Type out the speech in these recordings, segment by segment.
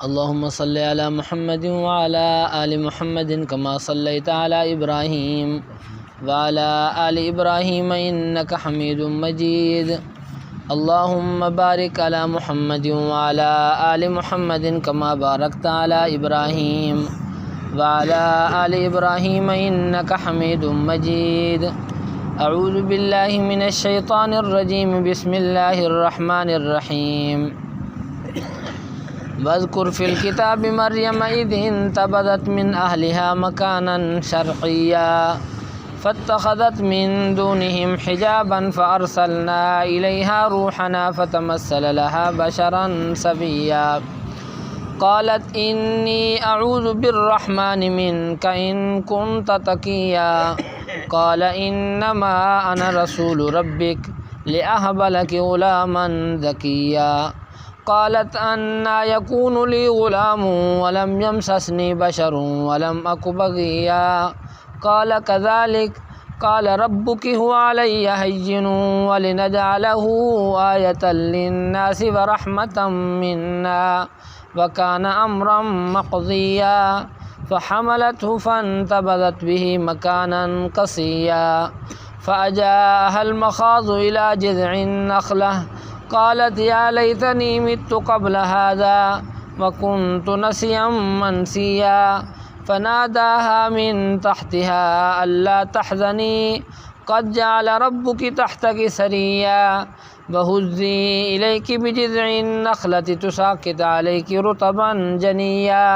اللهم صل على محمد وعلى آل محمد كما صليت على إبراهيم وعلى آل إبراهيم إنك حميد مجيد. اللهم بارك على محمد وعلى آل محمد كما باركت على إبراهيم وعلى آل إبراهيم إنك حميد مجيد. أعوذ بالله من الشيطان الرجيم. بسم الله الرحمن الرحيم. واذكر في الكتاب مريم إذ انتبذت من أهلها مكانا شرقيا فاتخذت من دونهم حجابا فأرسلنا إليها روحنا فتمثل لها بشرا سويا. قالت إني أعوذ بالرحمن منك إن كنت تقيا. قال إنما أنا رسول ربك لأهب لك غلاما زكيا. قالت أنى يكون لي غلام ولم يمسسني بشر ولم أك بغيا. قال كذلك قال ربك هو علي هين ولنجعله آية للناس ورحمة منا وكان أمرا مقضيا. فحملته فانتبذت به مكانا قصيا فأجاءها المخاض إلى جذع النخلة قالت يا ليتني مت قبل هذا وكنت نسيا منسيا. فناداها من تحتها ألا تحزني قد جعل ربك تحتك سريا وهزي إليك بجذع النخلة تساقط عليك رطبا جنيا.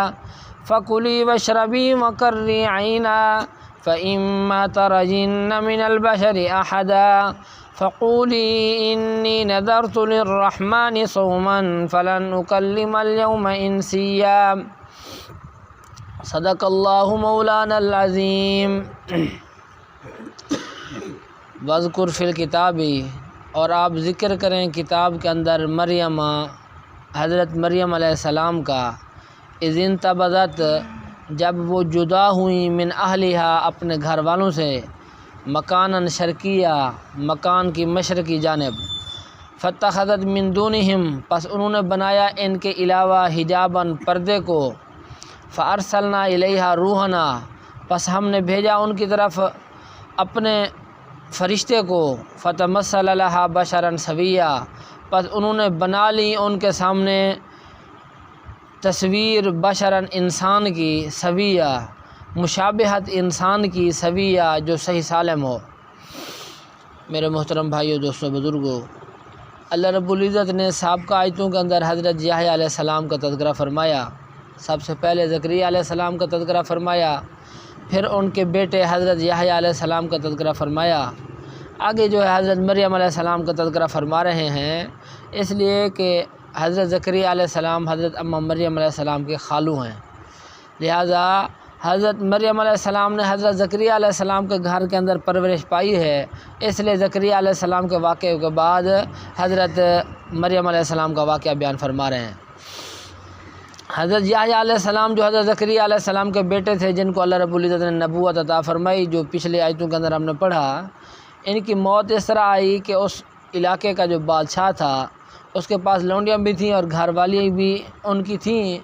فكلي واشربي وقري عينا فإما ترجن من البشر أحدا فقولي إني نذرت للرحمن صوما فلن أكلم اليوم إنسيا. صدق اللہ مولانا العظیم. واذکر فی الکتاب، اور آپ ذکر کریں کتاب کے اندر مریم، حضرت مریم علیہ السلام کا، اذ انتبذت، جب وہ جدا ہوئیں، من اہلہا، اپنے گھر والوں سے، مکاناً شرقیہ، مکان کی مشرقی جانب، فاتخذت من دونہم، پس انہوں نے بنایا ان کے علاوہ، حجاباً، پردے کو، فارسلنا الیہا روحنا، پس ہم نے بھیجا ان کی طرف اپنے فرشتے کو، فتمثل لہا بشرا سویا، پس انہوں نے بنا لی ان کے سامنے تصویر بشرا، انسان کی، سویا، مشابہت انسان کی، سویا، جو صحیح سالم ہو. میرے محترم بھائیو، دوستو، بزرگو، اللہ رب العزت نے سابقہ آیتوں کے اندر حضرت یحییٰ علیہ السلام کا تذکرہ فرمایا. سب سے پہلے زکریا علیہ السلام کا تذکرہ فرمایا، پھر ان کے بیٹے حضرت یحییٰ علیہ السلام کا تذکرہ فرمایا. آگے جو ہے حضرت مریم علیہ السلام کا تذکرہ فرما رہے ہیں، اس لیے کہ حضرت زکریا علیہ السلام حضرت اماں مریم علیہ السلام کے خالو ہیں، لہذا حضرت مریم علیہ السلام نے حضرت زکریا علیہ السلام کے گھر کے اندر پرورش پائی ہے، اس لیے زکریا علیہ السلام کے واقعے کے بعد حضرت مریم علیہ السلام کا واقعہ بیان فرما رہے ہیں. حضرت یحییٰ علیہ السلام جو حضرت زکریا علیہ السلام کے بیٹے تھے، جن کو اللہ رب العزت نے نبوت عطا فرمائی، جو پچھلے آیتوں کے اندر ہم نے پڑھا، ان کی موت اس طرح آئی کہ اس علاقے کا جو بادشاہ تھا، اس کے پاس لونڈیاں بھی تھیں اور گھر والی بھی ان کی تھیں.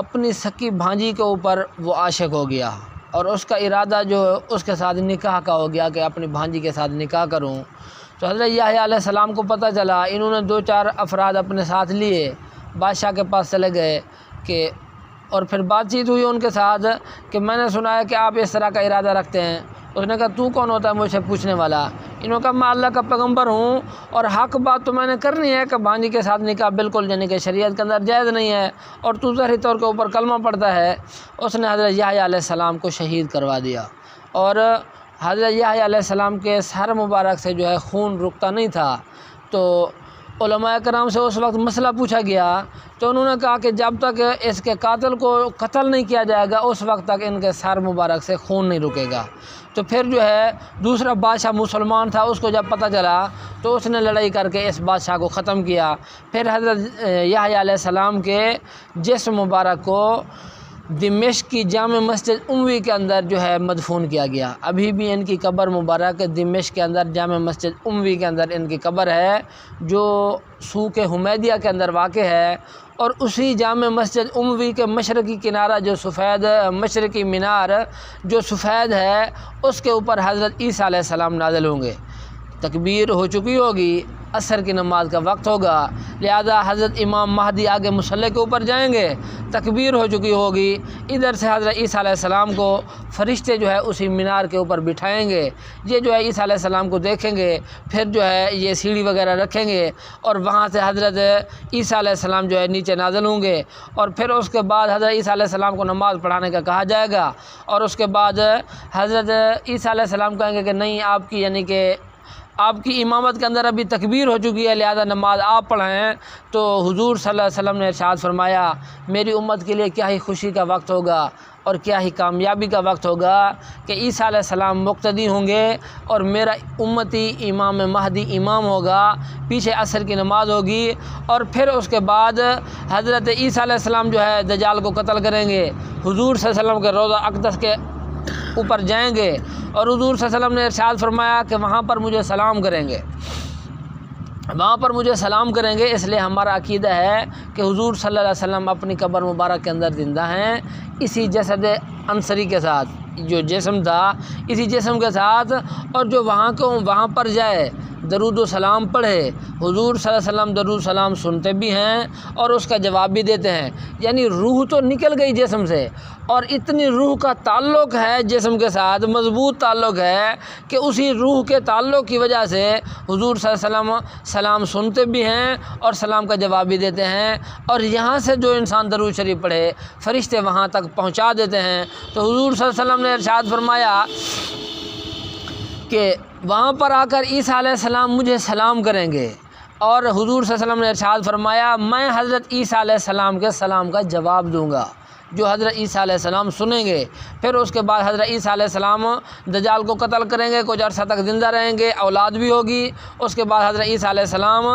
اپنی سکی بھانجی کے اوپر وہ عاشق ہو گیا اور اس کا ارادہ جو اس کے ساتھ نکاح کا ہو گیا کہ اپنی بھانجی کے ساتھ نکاح کروں. تو حضرت یحییٰ علیہ السلام کو پتہ چلا، انہوں نے 2-4 افراد اپنے ساتھ لیے، بادشاہ کے پاس چلے گئے کہ، اور پھر بات چیت ہوئی ان کے ساتھ کہ میں نے سنا ہے کہ آپ اس طرح کا ارادہ رکھتے ہیں. اس نے کہا تو کون ہوتا ہے مجھ سے پوچھنے والا؟ انہوں نے کہا میں اللہ کا پیغمبر ہوں اور حق بات تو میں نے کرنی ہے کہ بھانجی کے ساتھ نکاح بالکل یعنی کہ شریعت کے اندر جائز نہیں ہے، اور تو ظاہری طور کے اوپر کلمہ پڑھتا ہے. اس نے حضرت یحییٰ علیہ السلام کو شہید کروا دیا، اور حضرت یحییٰ علیہ السلام کے سر مبارک سے جو ہے خون رکتا نہیں تھا. تو علماء کرام سے اس وقت مسئلہ پوچھا گیا تو انہوں نے کہا کہ جب تک اس کے قاتل کو قتل نہیں کیا جائے گا اس وقت تک ان کے سر مبارک سے خون نہیں رکے گا. تو پھر جو ہے دوسرا بادشاہ مسلمان تھا، اس کو جب پتہ چلا تو اس نے لڑائی کر کے اس بادشاہ کو ختم کیا. پھر حضرت یحییٰ علیہ السلام کے جسم مبارک کو دمشق کی جامع مسجد اموی کے اندر جو ہے مدفون کیا گیا۔ ابھی بھی ان کی قبر مبارک دمشق کے اندر جامع مسجد اموی کے اندر ان کی قبر ہے، جو سوق حمیدیہ کے اندر واقع ہے۔ اور اسی جامع مسجد اموی کے مشرقی کنارہ جو سفید مشرقی مینار جو سفید ہے، اس کے اوپر حضرت عیسیٰ علیہ السلام نازل ہوں گے۔ تکبیر ہو چکی ہوگی، عصر کی نماز کا وقت ہوگا، لہذا حضرت امام مہدی آگے مصلی کے اوپر جائیں گے، تکبیر ہو چکی ہوگی، ادھر سے حضرت عیسیٰ علیہ السلام کو فرشتے جو ہے اسی مینار کے اوپر بٹھائیں گے۔ یہ جو ہے عیسیٰ علیہ السلام کو دیکھیں گے، پھر جو ہے یہ سیڑھی وغیرہ رکھیں گے اور وہاں سے حضرت عیسیٰ علیہ السلام جو ہے نیچے نازل ہوں گے، اور پھر اس کے بعد حضرت عیسیٰ علیہ السلام کو نماز پڑھانے کا کہا جائے گا، اور اس کے بعد حضرت عیسیٰ علیہ السلام کہیں گے کہ نہیں، آپ کی یعنی کہ آپ کی امامت کے اندر ابھی تکبیر ہو چکی ہے، لہذا نماز آپ پڑھائیں۔ تو حضور صلی اللہ علیہ وسلم نے ارشاد فرمایا، میری امت کے لیے کیا ہی خوشی کا وقت ہوگا اور کیا ہی کامیابی کا وقت ہوگا کہ عیسیٰ علیہ السلام مقتدی ہوں گے اور میرا امتی امام مہدی امام ہوگا، پیچھے عصر کی نماز ہوگی، اور پھر اس کے بعد حضرت عیسیٰ علیہ السلام جو ہے دجال کو قتل کریں گے، حضور صلی اللہ علیہ وسلم کے روضہ اقدس کے اوپر جائیں گے، اور حضور صلی اللہ علیہ وسلم نے ارشاد فرمایا کہ وہاں پر مجھے سلام کریں گے، وہاں پر مجھے سلام کریں گے۔ اس لیے ہمارا عقیدہ ہے کہ حضور صلی اللہ علیہ وسلم اپنی قبر مبارک کے اندر زندہ ہیں، اسی جسد عنصری کے ساتھ، جو جسم تھا اسی جسم کے ساتھ، اور جو وہاں پر جائے درود و سلام پڑھے، حضور صلی اللہ علیہ وسلم درود و سلام سنتے بھی ہیں اور اس کا جواب بھی دیتے ہیں۔ یعنی روح تو نکل گئی جسم سے، اور اتنی روح کا تعلق ہے جسم کے ساتھ، مضبوط تعلق ہے کہ اسی روح کے تعلق کی وجہ سے حضور صلی اللہ علیہ وسلم سلام سنتے بھی ہیں اور سلام کا جواب بھی دیتے ہیں، اور یہاں سے جو انسان درود شریف پڑھے فرشتے وہاں تک پہنچا دیتے ہیں۔ تو حضور صلی اللہ علیہ وسلم نے ارشاد فرمایا کہ وہاں پر آ کر عیسیٰ علیہ السلام مجھے سلام کریں گے، اور حضور صلی اللہ علیہ وسلم نے ارشاد فرمایا میں حضرت عیسیٰ علیہ السلام کے سلام کا جواب دوں گا، جو حضرت عیسیٰ علیہ السلام سنیں گے۔ پھر اس کے بعد حضرت عیسیٰ علیہ السلام دجال کو قتل کریں گے، کچھ عرصہ تک زندہ رہیں گے، اولاد بھی ہوگی، اس کے بعد حضرت عیسیٰ علیہ السلام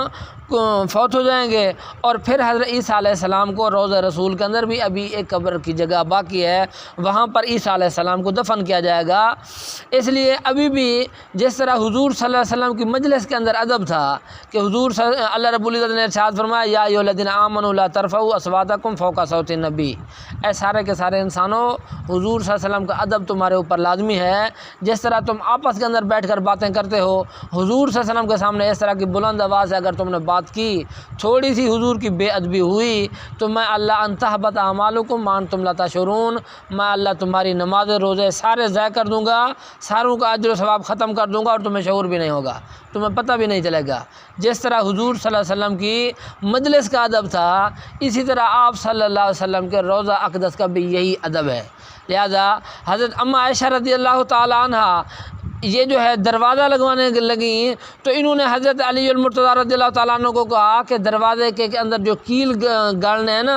فوت ہو جائیں گے، اور پھر حضرت عیسیٰ علیہ السلام کو روضہ رسول کے اندر بھی ابھی ایک قبر کی جگہ باقی ہے، وہاں پر عیسیٰ علیہ السلام کو دفن کیا جائے گا۔ اس لیے ابھی بھی جس طرح حضور صلی اللہ علیہ وسلم کی مجلس کے اندر ادب تھا کہ اللہ رب العزت نے ارشاد فرمایا یا ایھا الذین آمنوا لا ترفعوا اصواتکم فوق صوت النبی، اے سارے کے سارے انسانوں، حضور صلی اللہ علیہ وسلم کا ادب تمہارے اوپر لازمی ہے۔ جس طرح تم آپس کے اندر بیٹھ کر باتیں کرتے ہو، حضور صلی اللہ علیہ وسلم کے سامنے اس طرح کی بلند آواز سے اگر تم نے بات کی، تھوڑی سی حضور کی بے ادبی ہوئی تو میں اللہ ان تحبط اعمالکم وانتم لا تشعرون، میں اللہ تمہاری نماز روزے سارے ضائع کر دوں گا، ساروں کا اجر و ثواب ختم کر دوں گا، اور تمہیں شعور بھی نہیں ہوگا، تمہیں پتہ بھی نہیں چلے گا۔ جس طرح حضور صلی اللہ علیہ وسلم کی مجلس کا ادب تھا، اسی طرح آپ صلی اللہ علیہ وسلم کے روضہ اقدس کا بھی یہی ادب ہے۔ لہذا حضرت اما عائشہ رضی اللہ تعالی عنہ یہ جو ہے دروازہ لگوانے لگیں، تو انہوں نے حضرت علی المرتضیٰ رضی اللہ تعالیٰ عنہ کو کہا کہ دروازے کے اندر جو کیل گاڑنے ہیں نا،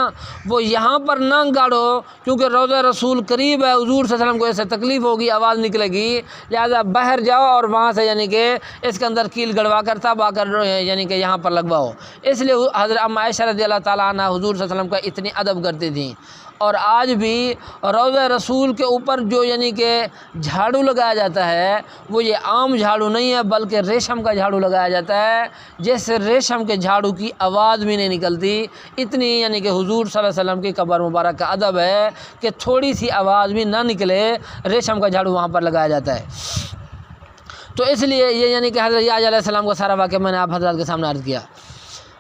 وہ یہاں پر نہ گاڑو، کیونکہ روضہ رسول قریب ہے، حضور صلی اللہ علیہ وسلم کو ایسے تکلیف ہوگی، آواز نکلے گی، لہذا باہر جاؤ اور وہاں سے یعنی کہ اس کے اندر کیل گڑوا کر تب آ کر یعنی کہ یہاں پر لگواؤ۔ اس لیے حضرت اما عائشہ رضی اللہ تعالیٰ عنہ حضور صلی اللہ علیہ وسلم کا اتنی ادب کرتی تھیں۔ اور آج بھی روضہ رسول کے اوپر جو یعنی کہ جھاڑو لگایا جاتا ہے، وہ یہ عام جھاڑو نہیں ہے، بلکہ ریشم کا جھاڑو لگایا جاتا ہے، جس سے ریشم کے جھاڑو کی آواز بھی نہیں نکلتی۔ اتنی یعنی کہ حضور صلی اللہ علیہ وسلم کی قبر مبارک کا ادب ہے کہ تھوڑی سی آواز بھی نہ نکلے، ریشم کا جھاڑو وہاں پر لگایا جاتا ہے۔ تو اس لیے یہ یعنی کہ حضرت یحییٰ علیہ السلام کا سارا واقعہ میں نے آپ حضرات کے سامنے عرض کیا۔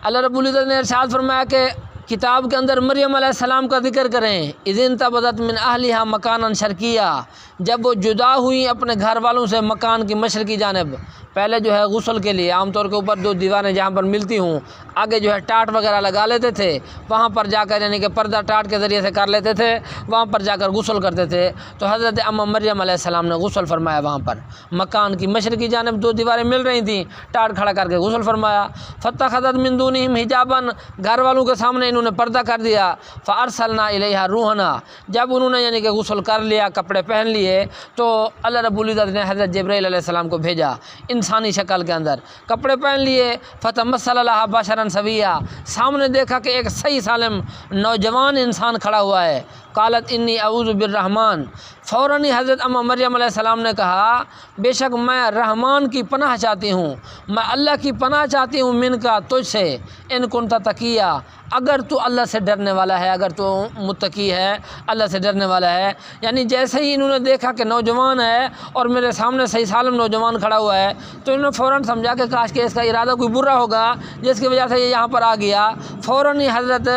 اللہ رب العزت نے ارشاد فرمایا کہ کتاب کے اندر مریم علیہ السلام کا ذکر کریں، اذ انتبذت من اہلہا مکانا شرقیہ، جب وہ جدا ہوئی اپنے گھر والوں سے مکان کی مشرقی جانب۔ پہلے جو ہے غسل کے لیے عام طور کے اوپر دو دیواریں جہاں پر ملتی ہوں، آگے جو ہے ٹاٹ وغیرہ لگا لیتے تھے، وہاں پر جا کر یعنی کہ پردہ ٹاٹ کے ذریعے سے کر لیتے تھے، وہاں پر جا کر غسل کرتے تھے۔ تو حضرت اما مریم علیہ السلام نے غسل فرمایا وہاں پر، مکان کی مشرقی جانب دو دیواریں مل رہی تھیں، ٹاٹ کھڑا کر کے غسل فرمایا۔ فاتخذت من دونہم حجابا، گھر والوں کے سامنے انہوں نے پردہ کر دیا۔ فارسلنا الیہا روحنا، جب انہوں نے یعنی کہ غسل کر لیا، کپڑے پہن لیے، تو اللہ رب العزت نے حضرت جبرائیل علیہ السلام کو بھیجا انسانی شکل کے اندر، کپڑے پہن لیے۔ فتمثل لہا بشرا سویا، سامنے دیکھا کہ ایک صحیح سالم نوجوان انسان کھڑا ہوا ہے، قالت انی اعوذ بالرحمن، فوراً ہی حضرت اماں مریم علیہ السلام نے کہا بے شک میں رحمان کی پناہ چاہتی ہوں، میں اللہ کی پناہ چاہتی ہوں من کا، تجھ سے، ان کنت تقیہ، اگر تو اللہ سے ڈرنے والا ہے، اگر تو متقی ہے، اللہ سے ڈرنے والا ہے۔ یعنی جیسے ہی انہوں نے دیکھا کہ نوجوان ہے اور میرے سامنے صحیح سالم نوجوان کھڑا ہوا ہے تو انہوں نے فوراً سمجھا کہ کاش کہ اس کا ارادہ کوئی برا ہوگا جس کی وجہ سے یہ یہاں پر آ گیا۔ فوراً ہی حضرت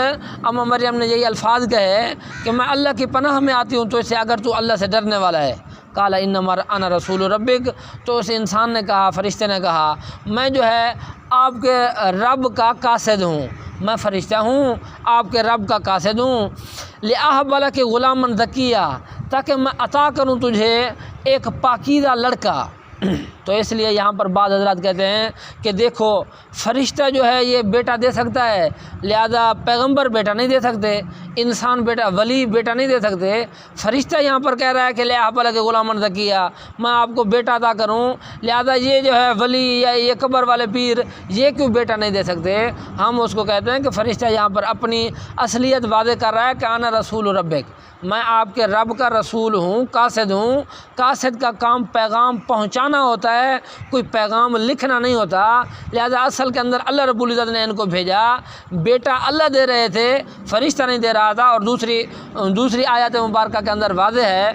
اماں مریم نے یہی الفاظ کہے کہ میں اللہ کی پناہ میں آتی ہوں تو اس سے، اگر تو اللہ سے ڈرنے والا ہے۔ قال انما انا رسول ربک، تو اس انسان نے کہا، فرشتے نے کہا میں جو ہے آپ کے رب کا قاصد ہوں، میں فرشتہ ہوں، آپ کے رب کا قاصد ہوں۔ لِأَهْبَ لَكِ غُلَامًا زَكِيًّا، تاکہ میں عطا کروں تجھے ایک پاکیزہ لڑکا۔ تو اس لیے یہاں پر بعض حضرات کہتے ہیں کہ دیکھو فرشتہ جو ہے یہ بیٹا دے سکتا ہے، لہذا پیغمبر بیٹا نہیں دے سکتے، انسان بیٹا، ولی بیٹا نہیں دے سکتے۔ فرشتہ یہاں پر کہہ رہا ہے کہ لِأَهْبَ لَكِ غُلَامًا زَكِيًّا، میں آپ کو بیٹا عطا کروں، لہذا یہ جو ہے ولی یا یہ قبر والے پیر یہ کیوں بیٹا نہیں دے سکتے؟ ہم اس کو کہتے ہیں کہ فرشتہ یہاں پر اپنی اصلیت واضح کر رہا ہے کہ انا رسول ربک، میں آپ کے رب کا رسول ہوں، قاصد ہوں۔ قاصد کا کام پیغام پہنچانا ہوتا ہے، کوئی پیغام لکھنا نہیں ہوتا، لہذا اصل کے اندر اللہ رب العزت نے ان کو بھیجا۔ بیٹا اللہ دے رہے تھے، فرشتہ نہیں دے رہا تھا۔ اور دوسری آیت مبارکہ کے اندر واضح ہے،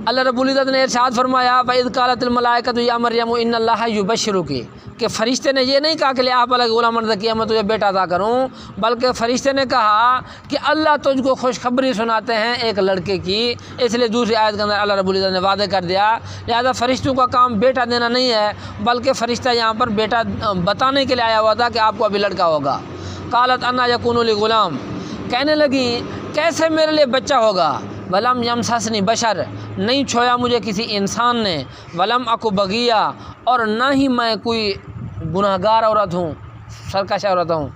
اللہ رب العزت نے ارشاد فرمایا وَإِذْ قَالَتِ الْمَلَائِكَةُ يَا مَرْيَمُ إِنَّ اللَّهَ يُبَشِّرُكِ، کہ فرشتے نے یہ نہیں کہا کہ لِأَهْبَ لَكِ غُلَامًا زَكِيًّا، میں تجھے بیٹا عطا کروں، بلکہ فرشتے نے کہا کہ اللہ تجھ کو خوشخبری سناتے ہیں ایک لڑکے کی۔ اس لیے دوسری آیت کے اندر اللہ رب العزت نے واضح کر دیا، لہذا فرشتوں کا کام بیٹا دینا نہیں ہے، بلکہ فرشتہ یہاں پر بیٹا بتانے کے لیے آیا ہوا تھا کہ آپ کو ابھی لڑکا ہوگا۔ قالت انا یکون لی غلام، کہنے لگی کیسے میرے لیے بچہ ہوگا، ولم یمسسنی بشر، نہیں چھویا مجھے کسی انسان نے، ولم اکو بغیہ، اور نہ ہی میں کوئی گناہ گار عورت ہوں، سرکش عورت ہوں۔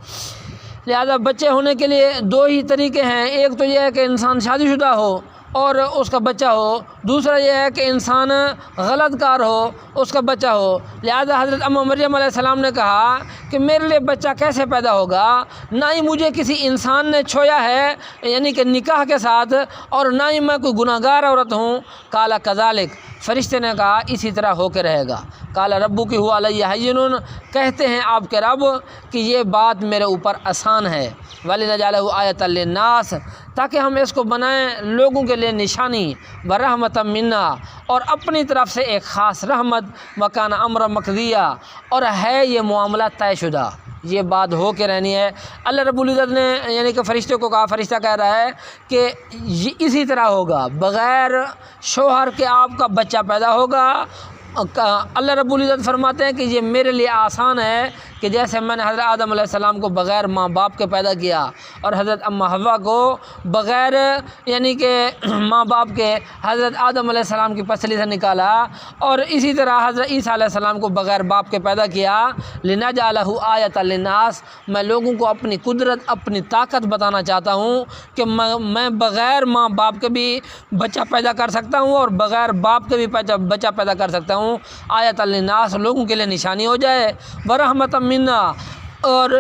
لہذا بچے ہونے کے لیے دو ہی طریقے ہیں، ایک تو یہ ہے کہ انسان شادی شدہ ہو اور اس کا بچہ ہو، دوسرا یہ ہے کہ انسان غلط کار ہو، اس کا بچہ ہو۔ لہذا حضرت اماں مریم علیہ السلام نے کہا کہ میرے لیے بچہ کیسے پیدا ہوگا، نہ ہی مجھے کسی انسان نے چھویا ہے یعنی کہ نکاح کے ساتھ، اور نہ ہی میں کوئی گناہ گار عورت ہوں۔ قال کذالک، فرشتے نے کہا اسی طرح ہو کے رہے گا۔ قال ربک هو علی ہین، کہتے ہیں آپ کے رب کہ یہ بات میرے اوپر آسان ہے۔ ولنجعلہ آیۃ للناس، تاکہ ہم اس کو بنائیں لوگوں کے لیے نشانی، ورحمۃ منا، اور اپنی طرف سے ایک خاص رحمت، وکان امر مقضیہ، اور ہے یہ معاملہ طے شدہ، یہ بات ہو کے رہنی ہے۔ اللہ رب العزت نے یعنی کہ فرشتے کو کہا، فرشتہ کہہ رہا ہے کہ یہ اسی طرح ہوگا، بغیر شوہر کے آپ کا بچہ پیدا ہوگا۔ اللہ رب العزت فرماتے ہیں کہ یہ میرے لیے آسان ہے کہ جیسے میں نے حضرت آدم علیہ السلام کو بغیر ماں باپ کے پیدا کیا، اور حضرت اماں حوا کو بغیر یعنی کہ ماں باپ کے حضرت آدم علیہ السلام کی پسلی سے نکالا، اور اسی طرح حضرت عیسیٰ علیہ السلام کو بغیر باپ کے پیدا کیا۔ لنجعلہ آیۃ للناس، میں لوگوں کو اپنی قدرت، اپنی طاقت بتانا چاہتا ہوں کہ میں بغیر ماں باپ کے بھی بچہ پیدا کر سکتا ہوں، اور بغیر باپ کے بھی بچہ پیدا کر سکتا ہوں۔ آیۃ للناس، لوگوں کے لیے نشانی ہو جائے، ورحمۃ منا، اور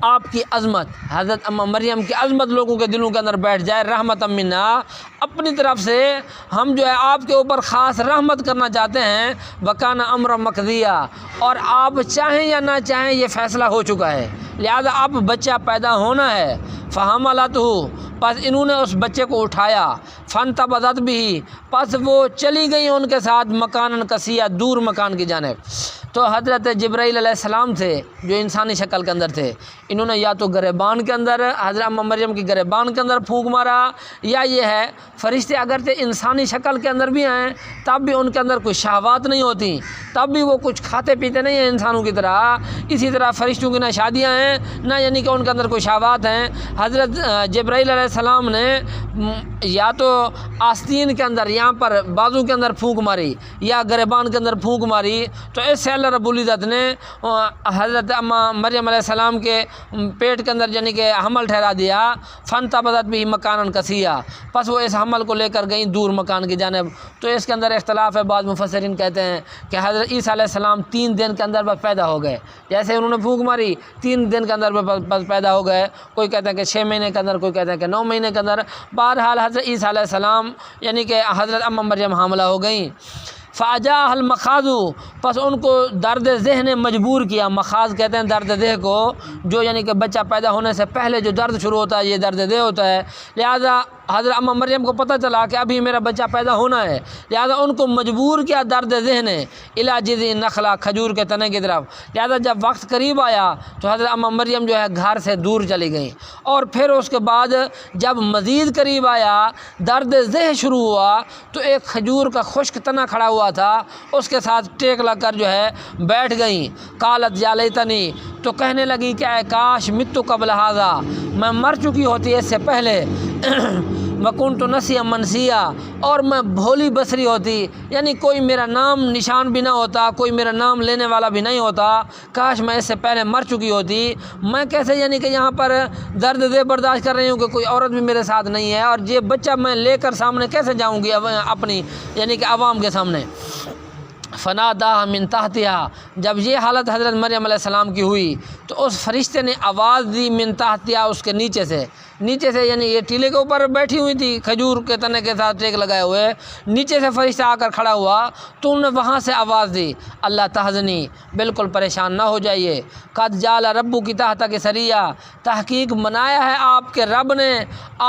آپ کی عظمت، حضرت اماں مریم کی عظمت لوگوں کے دلوں کے اندر بیٹھ جائے۔ رحمت منا، اپنی طرف سے ہم جو ہے آپ کے اوپر خاص رحمت کرنا چاہتے ہیں۔ وکان امر مقضیہ، اور آپ چاہیں یا نہ چاہیں یہ فیصلہ ہو چکا ہے، لہذا اب بچہ پیدا ہونا ہے۔ فحملتہ، پس انہوں نے اس بچے کو اٹھایا، فانتبذت بھی، پس وہ چلی گئی ان کے ساتھ مکاناً قصیّا، دور مکان کی جانب۔ تو حضرت جبرائیل علیہ السلام تھے جو انسانی شکل کے اندر تھے، انہوں نے یا تو گریبان کے اندر حضرت اماں مریم کی گریبان کے اندر پھونک مارا، یا یہ ہے فرشتے اگرچہ انسانی شکل کے اندر بھی ہیں تب بھی ان کے اندر کوئی شہوات نہیں ہوتی، تب بھی وہ کچھ کھاتے پیتے نہیں ہیں انسانوں کی طرح۔ اسی طرح فرشتوں کی نہ شادیاں ہیں نہ یعنی کہ ان کے اندر کوئی شہوات ہیں۔ حضرت جبرائیل علیہ السلام نے یا تو آستین کے اندر، یہاں پر بازو کے اندر پھونک ماری، یا گریبان کے اندر پھونک ماری، تو اس سے اللہ رب العزت نے حضرت مریم علیہ السلام کے پیٹ کے اندر یعنی کہ حمل ٹھہرا دیا، فانتبذت بھی مکانا قصیا، پس وہ اس حمل کو لے کر گئیں دور مکان کی جانب۔ تو اس کے اندر اختلاف ہے، بعض مفسرین کہتے ہیں کہ حضرت عیسیٰ علیہ السلام 3 دن کے اندر بس پیدا ہو گئے، جیسے انہوں نے پھونک ماری 3 دن کے اندر بس پیدا ہو گئے، کوئی کہتا ہے کہ 6 مہینے کے اندر، کوئی کہتا ہے کہ 9 مہینے کے اندر۔ بہرحال حضرت عیسیٰ علیہ السلام یعنی کہ حضرت مریم حاملہ ہو گئیں۔ فاجاء المخاض، پس ان کو درد ذہن نے مجبور کیا۔ مخاض کہتے ہیں درد دہ کو، جو یعنی کہ بچہ پیدا ہونے سے پہلے جو درد شروع ہوتا ہے یہ درد دہ ہوتا ہے۔ لہذا حضرت مریم کو پتہ چلا کہ ابھی میرا بچہ پیدا ہونا ہے، لہذا ان کو مجبور کیا درد ذہن نے الی جذع النخلہ، کھجور کے تنے کی طرف۔ لہذا جب وقت قریب آیا تو حضرت مریم جو ہے گھر سے دور چلی گئیں، اور پھر اس کے بعد جب مزید قریب آیا، درد ذہن شروع ہوا، تو ایک کھجور کا خشک تنا کھڑا ہوا تھا، اس کے ساتھ ٹیک لگ کر جو ہے بیٹھ گئیں۔ قالت یا لیتنی، تو کہنے لگی کہ اے کاش مت قبل ھذا، میں مر چکی ہوتی اس سے پہلے، وکنت نسیا منسیا، اور میں بھولی بصری ہوتی، یعنی کوئی میرا نام نشان بھی نہ ہوتا، کوئی میرا نام لینے والا بھی نہیں ہوتا، کاش میں اس سے پہلے مر چکی ہوتی۔ میں کیسے یعنی کہ یہاں پر درد دے برداشت کر رہی ہوں کہ کوئی عورت بھی میرے ساتھ نہیں ہے، اور یہ بچہ میں لے کر سامنے کیسے جاؤں گی اپنی یعنی کہ عوام کے سامنے۔ فناداها من تحتها، جب یہ حالت حضرت مریم علیہ السلام کی ہوئی تو اس فرشتے نے آواز دی من تحتها، اس کے نیچے سے یعنی یہ ٹیلے کے اوپر بیٹھی ہوئی تھی کھجور کے تنے کے ساتھ ٹیک لگائے ہوئے، نیچے سے فرشتہ آ کر کھڑا ہوا تو انہوں نے وہاں سے آواز دی اللہ تحزنی، بالکل پریشان نہ ہو جائیے، قد جعل ربک تحتک سریا، تحقیق بنایا ہے آپ کے رب نے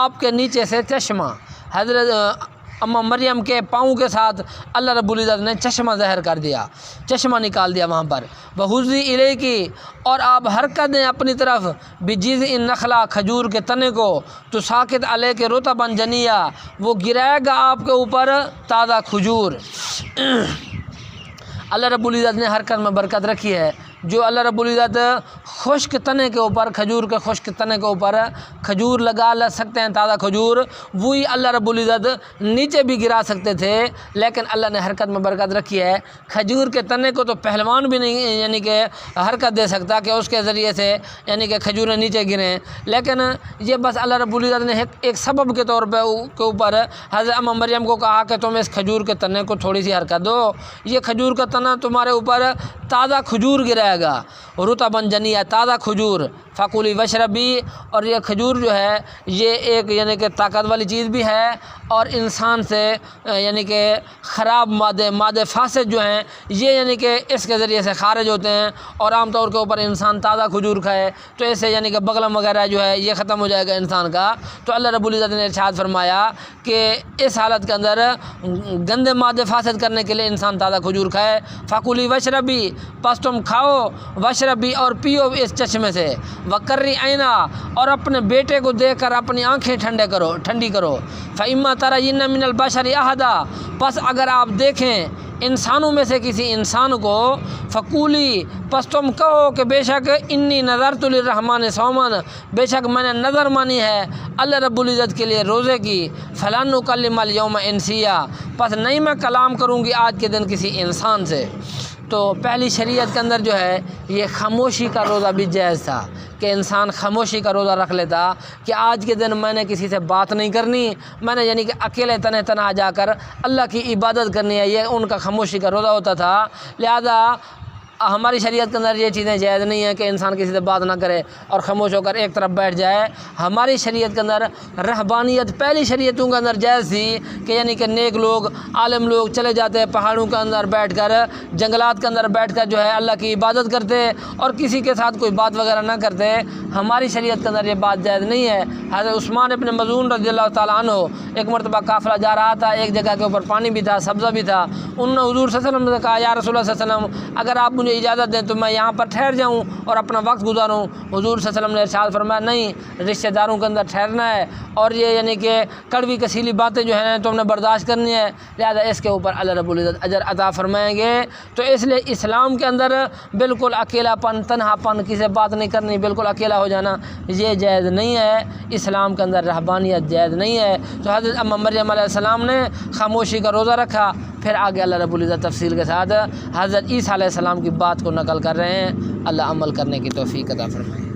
آپ کے نیچے سے چشمہ۔ حضرت مریم کے پاؤں کے ساتھ اللہ رب العزت نے چشمہ ظاہر کر دیا، چشمہ نکال دیا وہاں پر۔ وہزی الیکی، اور آپ حرکت دیں اپنی طرف، بجذع النخلہ، کھجور کے تنے کو، تو ساکت علیک رطبا جنیا، وہ گرائے گا آپ کے اوپر تازہ کھجور۔ اللہ رب العزت نے حرکت میں برکت رکھی ہے، جو اللہ رب العزت خشک تنے کے اوپر، کھجور کے خشک تنے کے اوپر کھجور لگا سکتے ہیں، تازہ کھجور، وہی اللہ رب العزت نیچے بھی گرا سکتے تھے، لیکن اللہ نے حرکت میں برکت رکھی ہے۔ کھجور کے تنے کو تو پہلوان بھی نہیں یعنی کہ حرکت دے سکتا کہ اس کے ذریعے سے یعنی کہ کھجوریں نیچے گریں، لیکن یہ بس اللہ رب العزت نے ایک سبب کے طور پہ کے اوپر حضرت مریم کو کہا کہ تم اس کھجور کے تنے کو تھوڑی سی حرکت دو، یہ کھجور کا تنا تمہارے اوپر تازہ کھجور گرائے گا، رطبا جنیا، تازہ کھجور، فکلی وشربی، اور یہ کھجور جو ہے یہ ایک یعنی کہ طاقت والی چیز بھی ہے، اور انسان سے یعنی کہ خراب مادے فاسد جو ہیں یہ یعنی کہ اس کے ذریعے سے خارج ہوتے ہیں، اور عام طور کے اوپر انسان تازہ کھجور کھائے تو اس سے یعنی کہ بغلم وغیرہ جو ہے یہ ختم ہو جائے گا انسان کا۔ تو اللہ رب العزت نے ارشاد فرمایا کہ اس حالت کے اندر گندے مادے فاسد کرنے کے لیے انسان تازہ کھجور کھائے۔ فکلی وشربی، پس تم کھاؤ، وشربی، اور پیو اس چشمے سے، وقری عینا، اور اپنے بیٹے کو دیکھ کر اپنی آنکھیں ٹھنڈی کرو، فإما ترین من البشر احدا، پس اگر آپ دیکھیں انسانوں میں سے کسی انسان کو، فقولی، پس تم کہو کہ بے شک انی نذرت للرحمن صوما، بے شک میں نے نظر مانی ہے اللہ رب العزت کے لیے روزے کی، فلن نکلم اليوم انسیا، پس نہیں میں کلام کروں گی آج کے دن کسی انسان سے۔ تو پہلی شریعت کے اندر جو ہے یہ خاموشی کا روزہ بھی جائز تھا کہ انسان خاموشی کا روزہ رکھ لیتا کہ آج کے دن میں نے کسی سے بات نہیں کرنی، میں نے یعنی کہ اکیلے تنہا جا کر اللہ کی عبادت کرنی ہے، یہ ان کا خاموشی کا روزہ ہوتا تھا۔ لہذا ہماری شریعت کے اندر یہ چیزیں جائز نہیں ہیں کہ انسان کسی سے بات نہ کرے اور خاموش ہو کر ایک طرف بیٹھ جائے۔ ہماری شریعت کے اندر رہبانیت پہلی شریعتوں کے اندر جائز تھی کہ یعنی کہ نیک لوگ، عالم لوگ چلے جاتے پہاڑوں کے اندر بیٹھ کر، جنگلات کے اندر بیٹھ کر جو ہے اللہ کی عبادت کرتے اور کسی کے ساتھ کوئی بات وغیرہ نہ کرتے۔ ہماری شریعت کے اندر یہ بات جائز نہیں ہے۔ حضرت عثمان ابن مظعون رضی اللہ تعالیٰ عنہ ایک مرتبہ قافلہ جا رہا تھا، ایک جگہ کے اوپر پانی بھی تھا، سبزہ بھی تھا، انہوں نے حضور صلی اللہ علیہ وسلم سے کہا یا رسول اللہ صلی اللہ علیہ وسلم اگر آپ مجھے اجازت دیں تو میں یہاں پر ٹھہر جاؤں اور اپنا وقت گزاروں۔ حضور صلی اللہ علیہ وسلم نے ارشاد فرمایا نہیں، رشتہ داروں کے اندر ٹھہرنا ہے، اور یہ یعنی کہ کڑوی کسیلی باتیں جو ہیں تم نے برداشت کرنی ہے، لہذا اس کے اوپر اللہ رب العزت اجر عطا فرمائیں گے۔ تو اس لیے اسلام کے اندر بالکل اکیلا پن، تنہا پن، کسی سے بات نہیں کرنی، بالکل اکیلا ہو جانا یہ جائز نہیں ہے۔ اسلام کے اندر رہبانیت جائز نہیں ہے۔ تو حضرت مریم علیہ السلام نے خاموشی کا روزہ رکھا، پھر آگے اللہ رب العزت تفصیل کے ساتھ حضرت عیسیٰ علیہ السلام کی بات کو نقل کر رہے ہیں۔ اللہ عمل کرنے کی توفیق عطا فرمائے۔